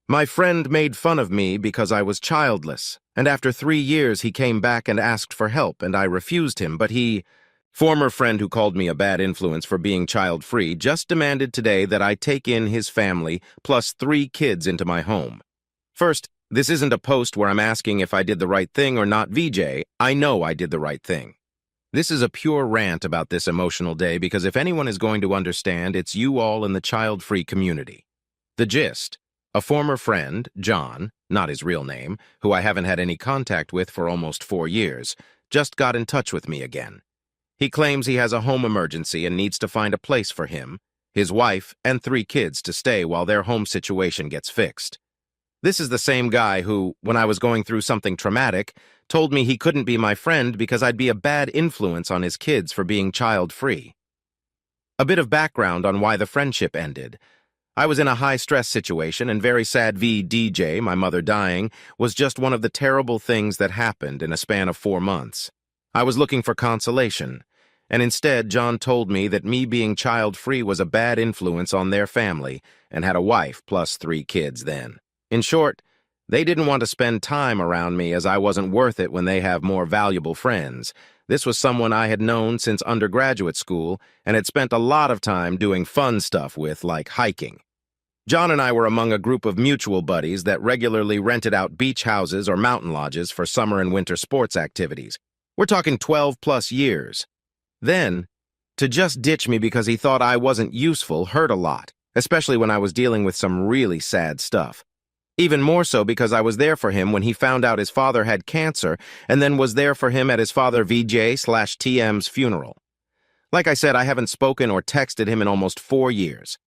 My friend made fun of me because I was childless, and after 3 years he came back and asked for help, and I refused him, but former friend who called me a bad influence for being child-free, just demanded today that I take in his family plus 3 kids into my home. First, this isn't a post where I'm asking if I did the right thing or not, VJ. I know I did the right thing. This is a pure rant about this emotional day because if anyone is going to understand, it's you all in the child-free community. The gist: a former friend, John, not his real name, who I haven't had any contact with for almost 4 years, just got in touch with me again. He claims he has a home emergency and needs to find a place for him, his wife, and 3 kids to stay while their home situation gets fixed. This is the same guy who, when I was going through something traumatic, told me he couldn't be my friend because I'd be a bad influence on his kids for being child-free. A bit of background on why the friendship ended. I was in a high-stress situation, and very sad DJ, my mother dying, was just one of the terrible things that happened in a span of 4 months. I was looking for consolation, and instead John told me that me being child-free was a bad influence on their family and had a wife plus 3 kids then. In short, they didn't want to spend time around me as I wasn't worth it when they have more valuable friends. This was someone I had known since undergraduate school and had spent a lot of time doing fun stuff with, like hiking. John and I were among a group of mutual buddies that regularly rented out beach houses or mountain lodges for summer and winter sports activities. We're talking 12+ years. Then, to just ditch me because he thought I wasn't useful hurt a lot, especially when I was dealing with some really sad stuff. Even more so because I was there for him when he found out his father had cancer and then was there for him at his father VJ/TM's funeral. Like I said, I haven't spoken or texted him in almost 4 years.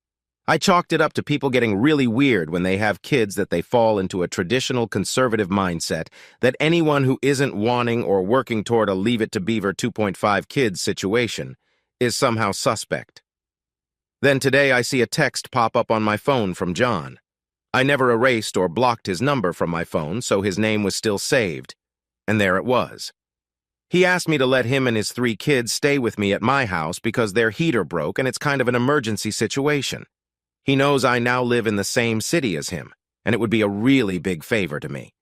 I chalked it up to people getting really weird when they have kids that they fall into a traditional conservative mindset that anyone who isn't wanting or working toward a Leave It to Beaver 2.5 kids situation is somehow suspect. Then today I see a text pop up on my phone from John. I never erased or blocked his number from my phone, so his name was still saved. And there it was. He asked me to let him and his 3 kids stay with me at my house because their heater broke and it's kind of an emergency situation. He knows I now live in the same city as him, and it would be a really big favor to me.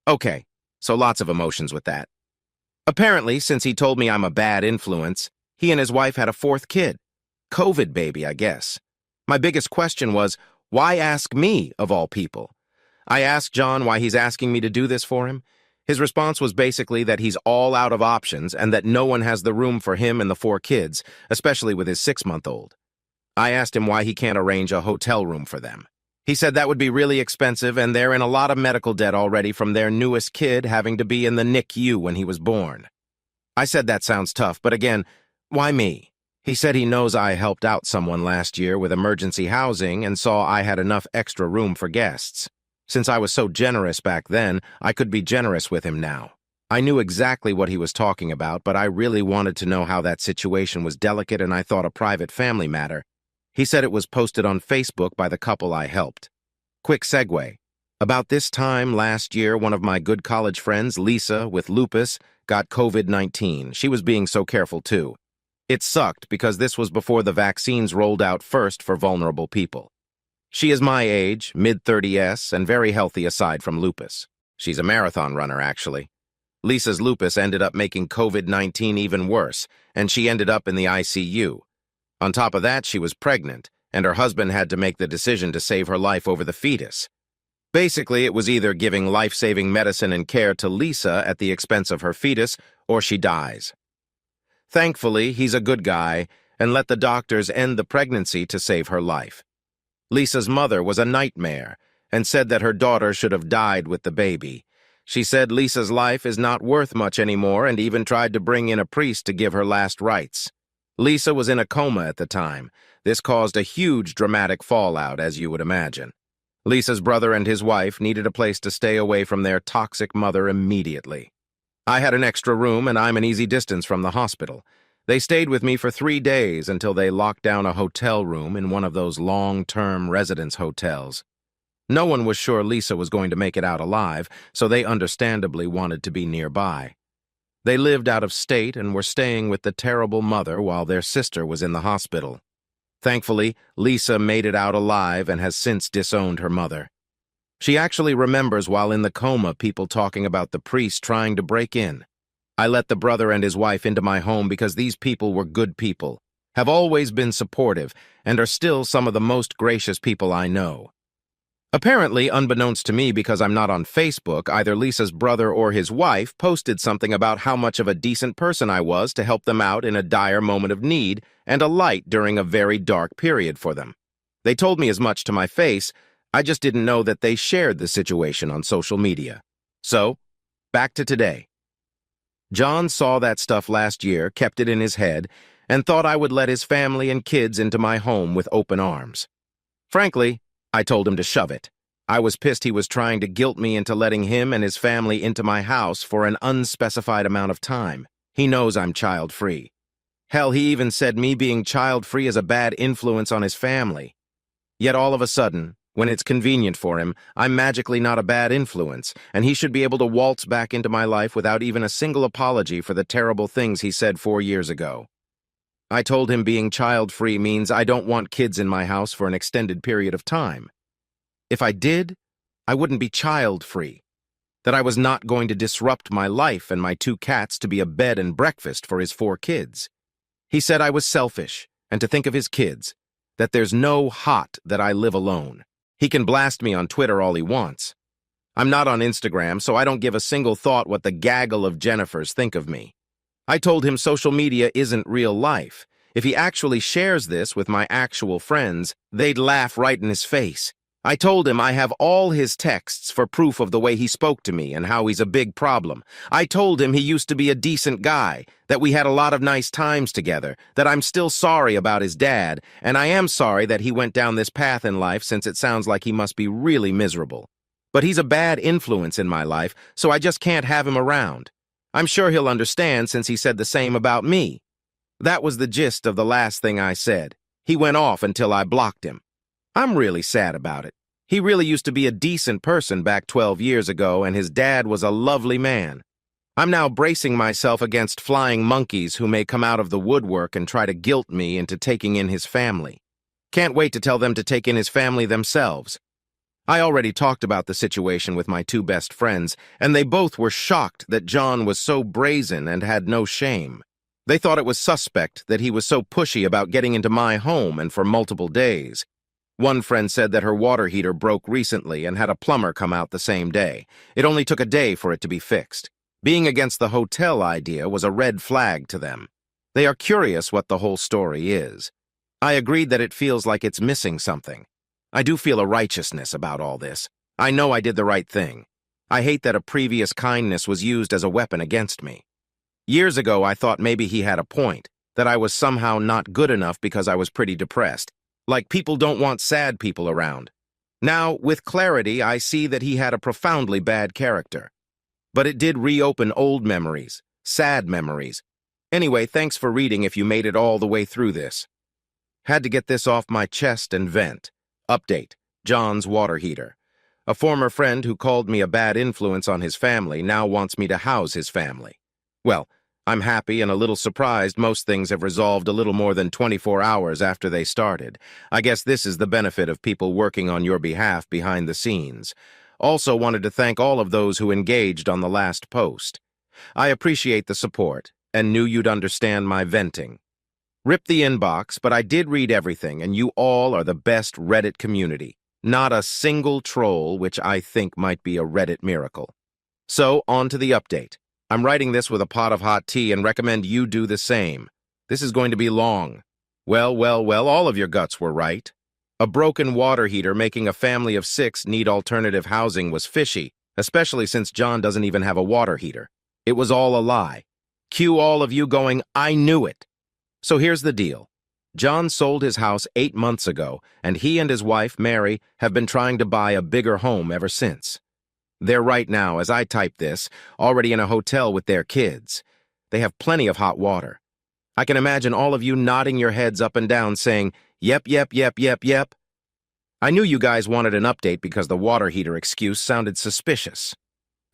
Okay, so lots of emotions with that. Apparently, since he told me I'm a bad influence, he and his wife had a 4th kid. COVID baby, I guess. My biggest question was, why ask me, of all people? I asked John why he's asking me to do this for him. His response was basically that he's all out of options and that no one has the room for him and the 4 kids, especially with his 6-month-old. I asked him why he can't arrange a hotel room for them. He said that would be really expensive and they're in a lot of medical debt already from their newest kid having to be in the NICU when he was born. I said that sounds tough, but again, why me? He said he knows I helped out someone last year with emergency housing and saw I had enough extra room for guests. Since I was so generous back then, I could be generous with him now. I knew exactly what he was talking about, but I really wanted to know how that situation was delicate and I thought a private family matter. He said it was posted on Facebook by the couple I helped. Quick segue. About this time last year, one of my good college friends, Lisa, with lupus, got COVID-19. She was being so careful too. It sucked because this was before the vaccines rolled out first for vulnerable people. She is my age, mid-30s, and very healthy aside from lupus. She's a marathon runner, actually. Lisa's lupus ended up making COVID-19 even worse, and she ended up in the ICU. On top of that, she was pregnant, and her husband had to make the decision to save her life over the fetus. Basically, it was either giving life-saving medicine and care to Lisa at the expense of her fetus, or she dies. Thankfully, he's a good guy and let the doctors end the pregnancy to save her life. Lisa's mother was a nightmare and said that her daughter should have died with the baby. She said Lisa's life is not worth much anymore and even tried to bring in a priest to give her last rites. Lisa was in a coma at the time. This caused a huge dramatic fallout, as you would imagine. Lisa's brother and his wife needed a place to stay away from their toxic mother immediately. I had an extra room and I'm an easy distance from the hospital. They stayed with me for 3 days until they locked down a hotel room in one of those long-term residence hotels. No one was sure Lisa was going to make it out alive, so they understandably wanted to be nearby. They lived out of state and were staying with the terrible mother while their sister was in the hospital. Thankfully, Lisa made it out alive and has since disowned her mother. She actually remembers while in the coma people talking about the priest trying to break in. I let the brother and his wife into my home because these people were good people, have always been supportive, and are still some of the most gracious people I know. Apparently, unbeknownst to me because I'm not on Facebook, either Lisa's brother or his wife posted something about how much of a decent person I was to help them out in a dire moment of need and a light during a very dark period for them. They told me as much to my face, I just didn't know that they shared the situation on social media. So, back to today. John saw that stuff last year, kept it in his head, and thought I would let his family and kids into my home with open arms. Frankly, I told him to shove it. I was pissed he was trying to guilt me into letting him and his family into my house for an unspecified amount of time. He knows I'm child-free. Hell, he even said me being child-free is a bad influence on his family. Yet all of a sudden, when it's convenient for him, I'm magically not a bad influence, and he should be able to waltz back into my life without even a single apology for the terrible things he said 4 years ago. I told him being child-free means I don't want kids in my house for an extended period of time. If I did, I wouldn't be child-free. That I was not going to disrupt my life and my 2 cats to be a bed and breakfast for his 4 kids. He said I was selfish, and to think of his kids, that there's no hot that I live alone. He can blast me on Twitter all he wants. I'm not on Instagram, so I don't give a single thought what the gaggle of Jennifers think of me. I told him social media isn't real life. If he actually shares this with my actual friends, they'd laugh right in his face. I told him I have all his texts for proof of the way he spoke to me and how he's a big problem. I told him he used to be a decent guy, that we had a lot of nice times together, that I'm still sorry about his dad, and I am sorry that he went down this path in life since it sounds like he must be really miserable. But he's a bad influence in my life, so I just can't have him around. I'm sure he'll understand since he said the same about me. That was the gist of the last thing I said. He went off until I blocked him. I'm really sad about it. He really used to be a decent person back 12 years ago, and his dad was a lovely man. I'm now bracing myself against flying monkeys who may come out of the woodwork and try to guilt me into taking in his family. Can't wait to tell them to take in his family themselves. I already talked about the situation with my 2 best friends, and they both were shocked that John was so brazen and had no shame. They thought it was suspect that he was so pushy about getting into my home and for multiple days. One friend said that her water heater broke recently and had a plumber come out the same day. It only took a day for it to be fixed. Being against the hotel idea was a red flag to them. They are curious what the whole story is. I agreed that it feels like it's missing something. I do feel a righteousness about all this. I know I did the right thing. I hate that a previous kindness was used as a weapon against me. Years ago, I thought maybe he had a point, that I was somehow not good enough because I was pretty depressed. Like people don't want sad people around. Now, with clarity, I see that he had a profoundly bad character. But it did reopen old memories, sad memories. Anyway, thanks for reading if you made it all the way through this. Had to get this off my chest and vent. Update: John's water heater. A former friend who called me a bad influence on his family now wants me to house his family. Well, I'm happy and a little surprised most things have resolved a little more than 24 hours after they started. I guess this is the benefit of people working on your behalf behind the scenes. Also wanted to thank all of those who engaged on the last post. I appreciate the support and knew you'd understand my venting. Rip the inbox, but I did read everything, and you all are the best Reddit community. Not a single troll, which I think might be a Reddit miracle. So, on to the update. I'm writing this with a pot of hot tea and recommend you do the same. This is going to be long. Well, all of your guts were right. A broken water heater making a family of 6 need alternative housing was fishy, especially since John doesn't even have a water heater. It was all a lie. Cue all of you going, I knew it. So here's the deal. John sold his house 8 months ago, and he and his wife, Mary, have been trying to buy a bigger home ever since. They're right now, as I type this, already in a hotel with their kids. They have plenty of hot water. I can imagine all of you nodding your heads up and down saying, yep. I knew you guys wanted an update because the water heater excuse sounded suspicious.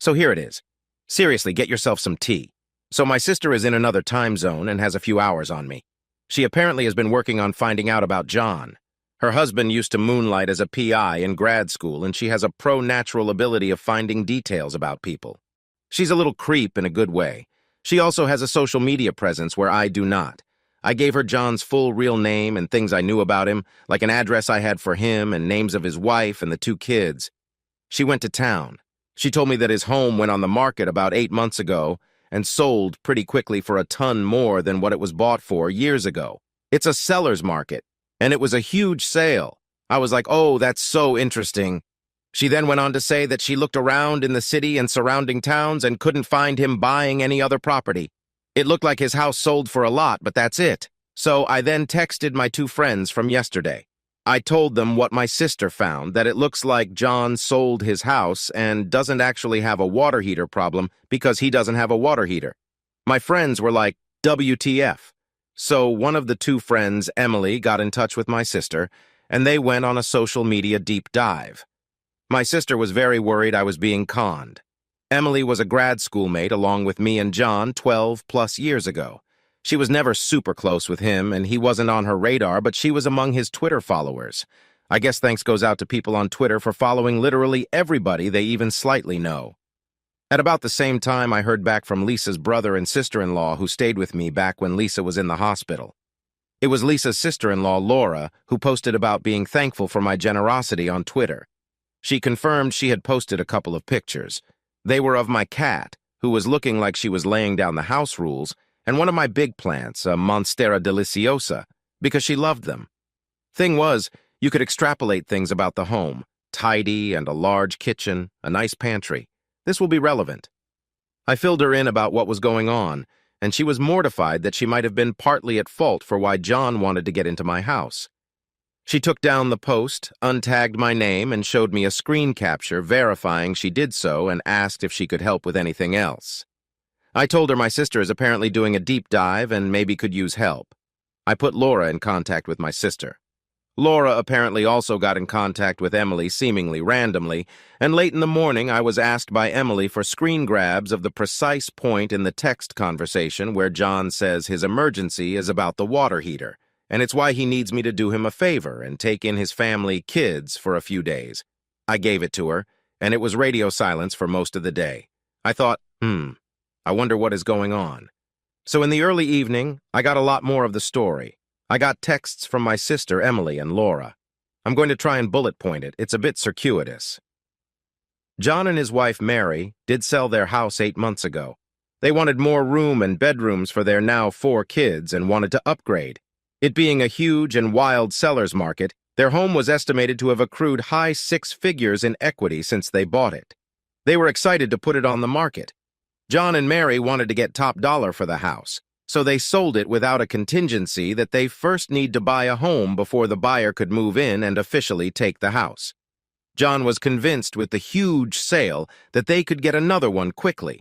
So here it is. Seriously, get yourself some tea. So my sister is in another time zone and has a few hours on me. She apparently has been working on finding out about John. Her husband used to moonlight as a PI in grad school, and she has a pro-natural ability of finding details about people. She's a little creep in a good way. She also has a social media presence where I do not. I gave her John's full real name and things I knew about him, like an address I had for him and names of his wife and the 2 kids. She went to town. She told me that his home went on the market about 8 months ago and sold pretty quickly for a ton more than what it was bought for years ago. It's a seller's market, and it was a huge sale. I was like, oh, that's so interesting. She then went on to say that she looked around in the city and surrounding towns and couldn't find him buying any other property. It looked like his house sold for a lot, but that's it. So I then texted my 2 friends from yesterday. I told them what my sister found, that it looks like John sold his house and doesn't actually have a water heater problem because he doesn't have a water heater. My friends were like, WTF. So one of the 2 friends, Emily, got in touch with my sister, and they went on a social media deep dive. My sister was very worried I was being conned. Emily was a grad schoolmate along with me and John 12+ years ago. She was never super close with him, and he wasn't on her radar, but she was among his Twitter followers. I guess thanks goes out to people on Twitter for following literally everybody they even slightly know. At about the same time, I heard back from Lisa's brother and sister-in-law who stayed with me back when Lisa was in the hospital. It was Lisa's sister-in-law, Laura, who posted about being thankful for my generosity on Twitter. She confirmed she had posted a couple of pictures. They were of my cat, who was looking like she was laying down the house rules, and one of my big plants, a Monstera deliciosa, because she loved them. Thing was, you could extrapolate things about the home. Tidy and a large kitchen, a nice pantry. This will be relevant. I filled her in about what was going on, and she was mortified that she might have been partly at fault for why John wanted to get into my house. She took down the post, untagged my name, and showed me a screen capture verifying she did so and asked if she could help with anything else. I told her my sister is apparently doing a deep dive and maybe could use help. I put Laura in contact with my sister. Laura apparently also got in contact with Emily seemingly randomly, and late in the morning I was asked by Emily for screen grabs of the precise point in the text conversation where John says his emergency is about the water heater, and it's why he needs me to do him a favor and take in his family kids for a few days. I gave it to her, and it was radio silence for most of the day. I thought, I wonder what is going on. So in the early evening, I got a lot more of the story. I got texts from my sister, Emily, and Laura. I'm going to try and bullet point it. It's a bit circuitous. John and his wife, Mary, did sell their house 8 months ago. They wanted more room and bedrooms for their now 4 kids and wanted to upgrade. It being a huge and wild seller's market, their home was estimated to have accrued high 6 figures in equity since they bought it. They were excited to put it on the market. John and Mary wanted to get top dollar for the house, so they sold it without a contingency that they first need to buy a home before the buyer could move in and officially take the house. John was convinced with the huge sale that they could get another one quickly.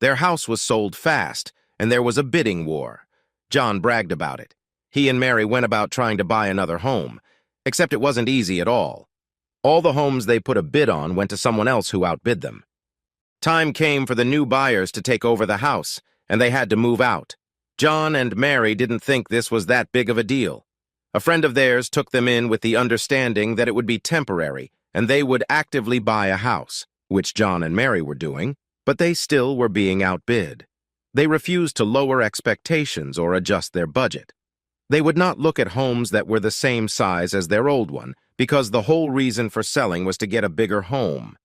Their house was sold fast, and there was a bidding war. John bragged about it. He and Mary went about trying to buy another home, except it wasn't easy at all. All the homes they put a bid on went to someone else who outbid them. Time came for the new buyers to take over the house, and they had to move out. John and Mary didn't think this was that big of a deal. A friend of theirs took them in with the understanding that it would be temporary, and they would actively buy a house, which John and Mary were doing, but they still were being outbid. They refused to lower expectations or adjust their budget. They would not look at homes that were the same size as their old one, because the whole reason for selling was to get a bigger home.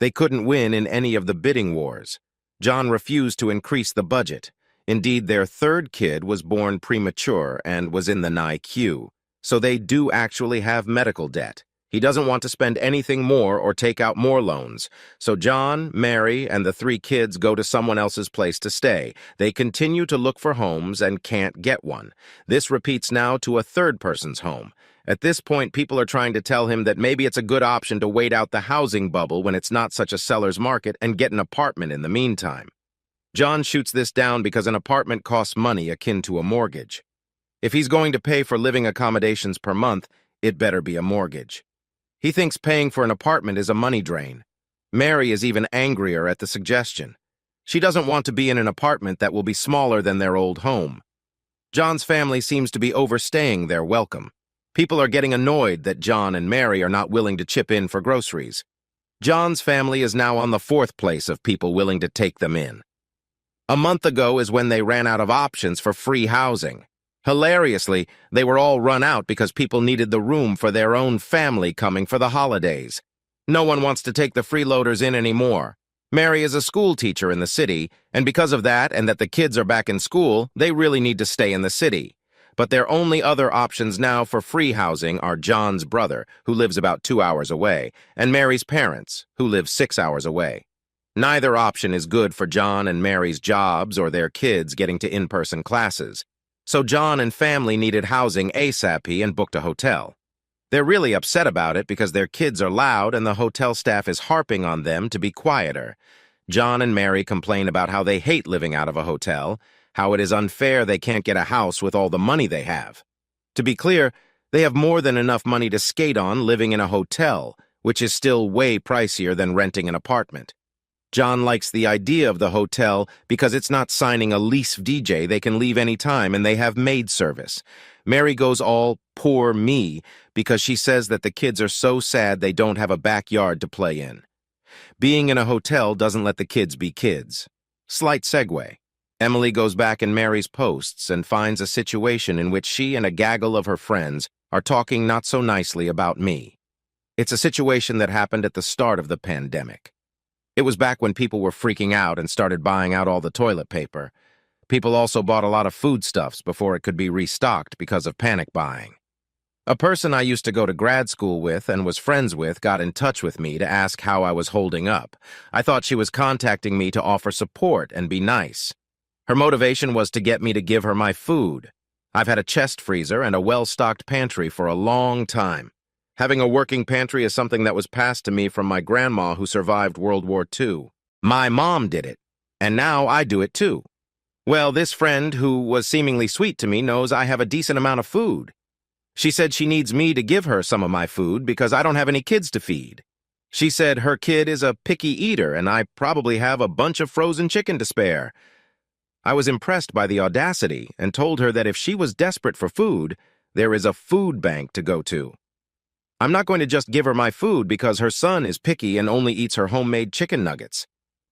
They couldn't win in any of the bidding wars. John refused to increase the budget. Indeed, their 3rd kid was born premature and was in the NICU, so they do actually have medical debt. He doesn't want to spend anything more or take out more loans, so John, Mary, and the 3 kids go to someone else's place to stay. They continue to look for homes and can't get one. This repeats now to a 3rd person's home. At this point, people are trying to tell him that maybe it's a good option to wait out the housing bubble when it's not such a seller's market and get an apartment in the meantime. John shoots this down because an apartment costs money akin to a mortgage. If he's going to pay for living accommodations per month, it better be a mortgage. He thinks paying for an apartment is a money drain. Mary is even angrier at the suggestion. She doesn't want to be in an apartment that will be smaller than their old home. John's family seems to be overstaying their welcome. People are getting annoyed that John and Mary are not willing to chip in for groceries. John's family is now on the fourth place of people willing to take them in. A month ago is when they ran out of options for free housing. Hilariously, they were all run out because people needed the room for their own family coming for the holidays. No one wants to take the freeloaders in anymore. Mary is a school teacher in the city, and because of that and that the kids are back in school, they really need to stay in the city. But their only other options now for free housing are John's brother, who lives about 2 hours away, and Mary's parents, who live 6 hours away. Neither option is good for John and Mary's jobs or their kids getting to in-person classes. So John and family needed housing ASAP and booked a hotel. They're really upset about it because their kids are loud and the hotel staff is harping on them to be quieter. John and Mary complain about how they hate living out of a hotel, how it is unfair they can't get a house with all the money they have. To be clear, they have more than enough money to skate on living in a hotel, which is still way pricier than renting an apartment. John likes the idea of the hotel because it's not signing a lease DJ they can leave any time and they have maid service. Mary goes all poor me because she says that the kids are so sad they don't have a backyard to play in. Being in a hotel doesn't let the kids be kids. Slight segue. Emily goes back in Mary's posts and finds a situation in which she and a gaggle of her friends are talking not so nicely about me. It's a situation that happened at the start of the pandemic. It was back when people were freaking out and started buying out all the toilet paper. People also bought a lot of foodstuffs before it could be restocked because of panic buying. A person I used to go to grad school with and was friends with got in touch with me to ask how I was holding up. I thought she was contacting me to offer support and be nice. Her motivation was to get me to give her my food. I've had a chest freezer and a well-stocked pantry for a long time. Having a working pantry is something that was passed to me from my grandma who survived World War II. My mom did it, and now I do it too. Well, this friend, who was seemingly sweet to me, knows I have a decent amount of food. She said she needs me to give her some of my food because I don't have any kids to feed. She said her kid is a picky eater and I probably have a bunch of frozen chicken to spare. I was impressed by the audacity and told her that if she was desperate for food, there is a food bank to go to. I'm not going to just give her my food because her son is picky and only eats her homemade chicken nuggets.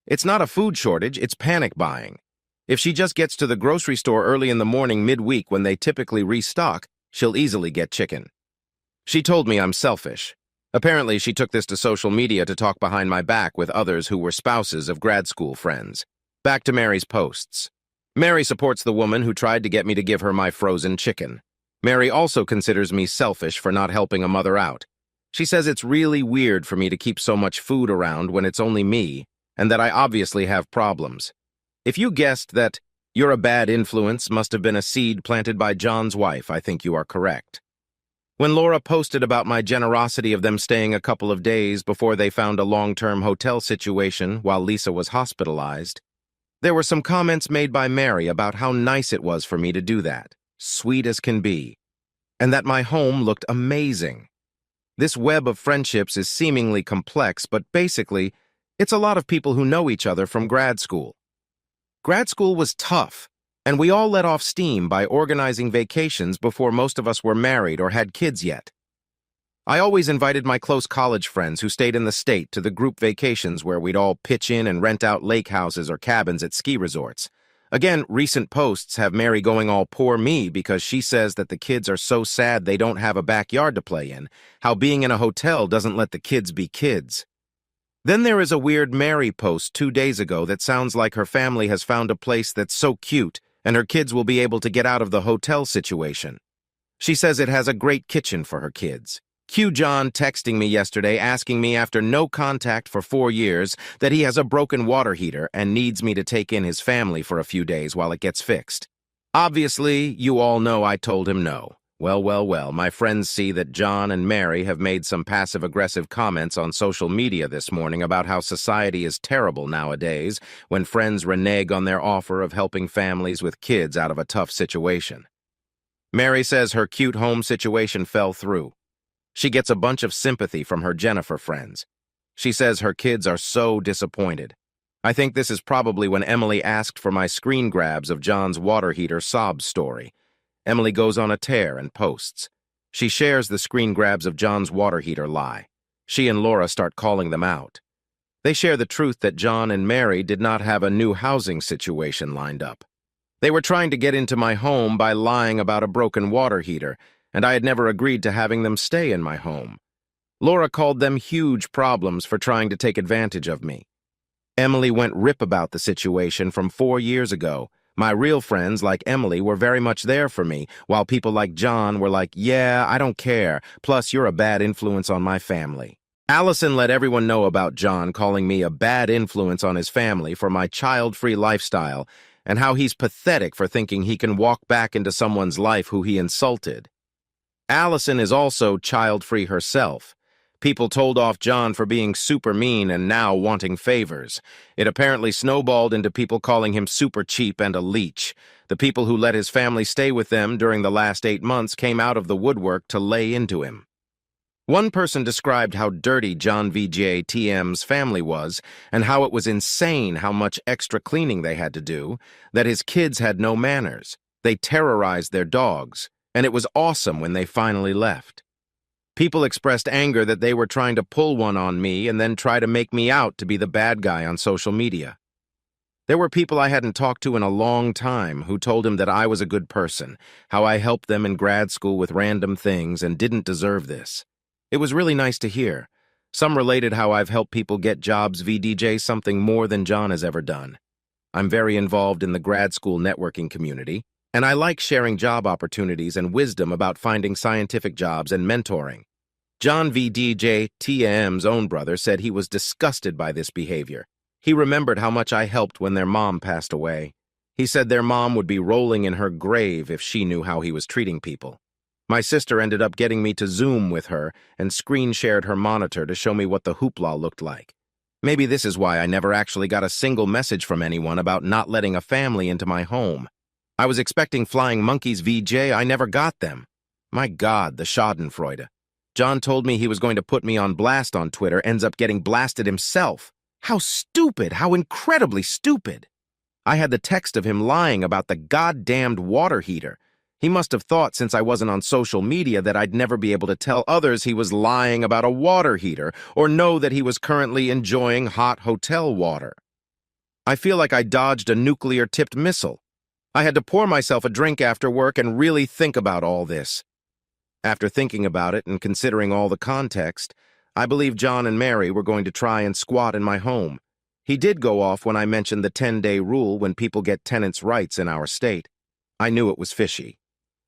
It's not a food shortage, it's panic buying. If she just gets to the grocery store early in the morning midweek when they typically restock, she'll easily get chicken. She told me I'm selfish. Apparently, she took this to social media to talk behind my back with others who were spouses of grad school friends. Back to Mary's posts. Mary supports the woman who tried to get me to give her my frozen chicken. Mary also considers me selfish for not helping a mother out. She says it's really weird for me to keep so much food around when it's only me, and that I obviously have problems. If you guessed that you're a bad influence must have been a seed planted by John's wife, I think you are correct. When Laura posted about my generosity of them staying a couple of days before they found a long-term hotel situation while Lisa was hospitalized, there were some comments made by Mary about how nice it was for me to do that. Sweet as can be, and that my home looked amazing. This web of friendships is seemingly complex, but basically, it's a lot of people who know each other from grad school. Grad school was tough, and we all let off steam by organizing vacations before most of us were married or had kids yet. I always invited my close college friends who stayed in the state to the group vacations where we'd all pitch in and rent out lake houses or cabins at ski resorts. Again, recent posts have Mary going all poor me because she says that the kids are so sad they don't have a backyard to play in, how being in a hotel doesn't let the kids be kids. Then there is a weird Mary post 2 days ago that sounds like her family has found a place that's so cute and her kids will be able to get out of the hotel situation. She says it has a great kitchen for her kids. Cue John texting me yesterday asking me after no contact for 4 years that he has a broken water heater and needs me to take in his family for a few days while it gets fixed. Obviously, you all know I told him no. Well, my friends see that John and Mary have made some passive-aggressive comments on social media this morning about how society is terrible nowadays when friends renege on their offer of helping families with kids out of a tough situation. Mary says her cute home situation fell through. She gets a bunch of sympathy from her Jennifer friends. She says her kids are so disappointed. I think this is probably when Emily asked for my screen grabs of John's water heater sob story. Emily goes on a tear and posts. She shares the screen grabs of John's water heater lie. She and Laura start calling them out. They share the truth that John and Mary did not have a new housing situation lined up. They were trying to get into my home by lying about a broken water heater, and I had never agreed to having them stay in my home. Laura called them huge problems for trying to take advantage of me. Emily went rip about the situation from 4 years ago. My real friends, like Emily, were very much there for me, while people like John were like, yeah, I don't care, plus you're a bad influence on my family. Allison let everyone know about John calling me a bad influence on his family for my child-free lifestyle and how he's pathetic for thinking he can walk back into someone's life who he insulted. Allison is also child-free herself. People told off John for being super mean and now wanting favors. It apparently snowballed into people calling him super cheap and a leech. The people who let his family stay with them during the last 8 months came out of the woodwork to lay into him. One person described how dirty John VJTM's family was and how it was insane how much extra cleaning they had to do, that his kids had no manners. They terrorized their dogs, and it was awesome when they finally left. People expressed anger that they were trying to pull one on me and then try to make me out to be the bad guy on social media. There were people I hadn't talked to in a long time who told him that I was a good person, how I helped them in grad school with random things and didn't deserve this. It was really nice to hear. Some related how I've helped people get jobs VDJ, something more than John has ever done. I'm very involved in the grad school networking community, and I like sharing job opportunities and wisdom about finding scientific jobs and mentoring. John VDJTM's own brother said he was disgusted by this behavior. He remembered how much I helped when their mom passed away. He said their mom would be rolling in her grave if she knew how he was treating people. My sister ended up getting me to Zoom with her and screen shared her monitor to show me what the hoopla looked like. Maybe this is why I never actually got a single message from anyone about not letting a family into my home. I was expecting flying monkeys VJ, I never got them. My God, the schadenfreude. John told me he was going to put me on blast on Twitter, ends up getting blasted himself. How stupid, how incredibly stupid. I had the text of him lying about the goddamned water heater. He must have thought since I wasn't on social media that I'd never be able to tell others he was lying about a water heater or know that he was currently enjoying hot hotel water. I feel like I dodged a nuclear-tipped missile. I had to pour myself a drink after work and really think about all this. After thinking about it and considering all the context, I believe John and Mary were going to try and squat in my home. He did go off when I mentioned the 10-day rule when people get tenants' rights in our state. I knew it was fishy.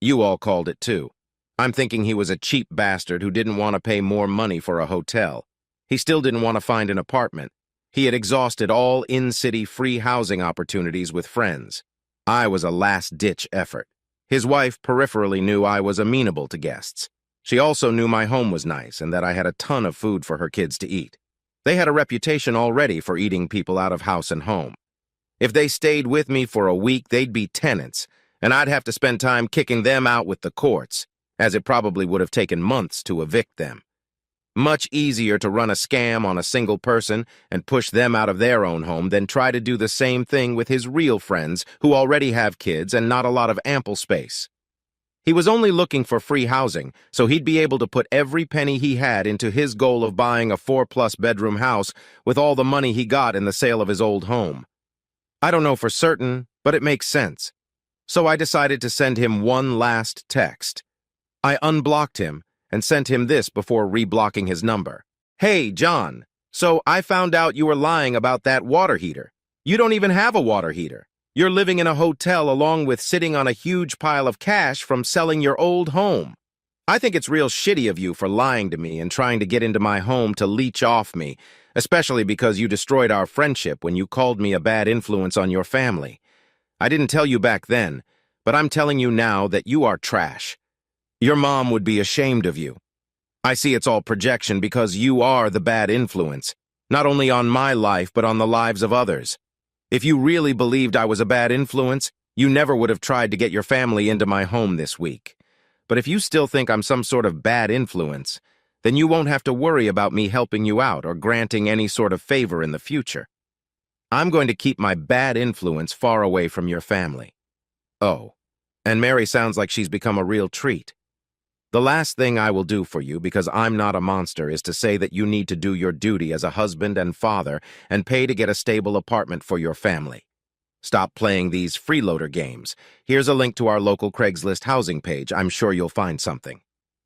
You all called it too. I'm thinking he was a cheap bastard who didn't want to pay more money for a hotel. He still didn't want to find an apartment. He had exhausted all in-city free housing opportunities with friends. I was a last-ditch effort. His wife peripherally knew I was amenable to guests. She also knew my home was nice and that I had a ton of food for her kids to eat. They had a reputation already for eating people out of house and home. If they stayed with me for a week, they'd be tenants, and I'd have to spend time kicking them out with the courts, as it probably would have taken months to evict them. Much easier to run a scam on a single person and push them out of their own home than try to do the same thing with his real friends who already have kids and not a lot of ample space. He was only looking for free housing, so he'd be able to put every penny he had into his goal of buying a 4+ bedroom house with all the money he got in the sale of his old home. I don't know for certain, but it makes sense. So I decided to send him one last text. I unblocked him and sent him this before reblocking his number. Hey, John, so I found out you were lying about that water heater. You don't even have a water heater. You're living in a hotel along with sitting on a huge pile of cash from selling your old home. I think it's real shitty of you for lying to me and trying to get into my home to leech off me, especially because you destroyed our friendship when you called me a bad influence on your family. I didn't tell you back then, but I'm telling you now that you are trash. Your mom would be ashamed of you. I see it's all projection because you are the bad influence, not only on my life but on the lives of others. If you really believed I was a bad influence, you never would have tried to get your family into my home this week. But if you still think I'm some sort of bad influence, then you won't have to worry about me helping you out or granting any sort of favor in the future. I'm going to keep my bad influence far away from your family. Oh, and Mary sounds like she's become a real treat. The last thing I will do for you, because I'm not a monster, is to say that you need to do your duty as a husband and father and pay to get a stable apartment for your family. Stop playing these freeloader games. Here's a link to our local Craigslist housing page. I'm sure you'll find something.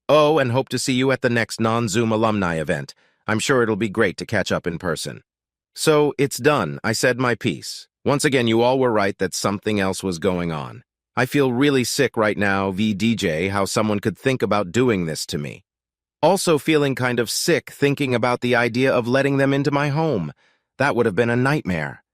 Oh, and hope to see you at the next non-Zoom alumni event. I'm sure it'll be great to catch up in person. So, it's done. I said my piece. Once again, you all were right that something else was going on. I feel really sick right now, VDJ, how someone could think about doing this to me. Also feeling kind of sick thinking about the idea of letting them into my home. That would have been a nightmare.